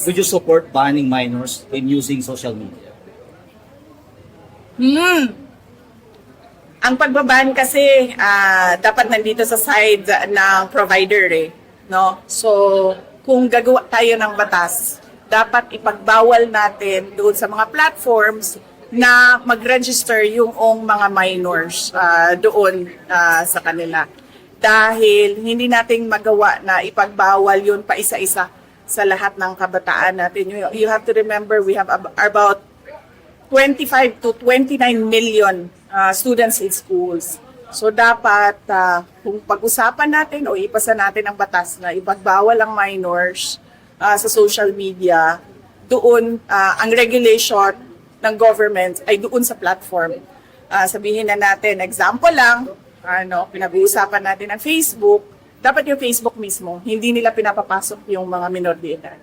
Would you support banning minors in using social media? Ang pagbaban kasi dapat nandito sa side ng provider no? So, kung gagawa tayo ng batas, dapat ipagbawal natin doon sa mga platforms na mag-register yung mga minors doon sa kanila. Dahil hindi nating magawa na ipagbawal yun pa isa-isa sa lahat ng kabataan natin. You have to remember, we have about 25 to 29 million students in schools. So dapat kung pag-usapan natin o ipasa natin ang batas na ipagbawal ang minors sa social media, doon ang regulation ng government ay doon sa platform. Sabihin na natin, example lang, pinag-uusapan natin ang Facebook, dapat yung Facebook mismo, hindi nila pinapapasok yung mga minor de edad.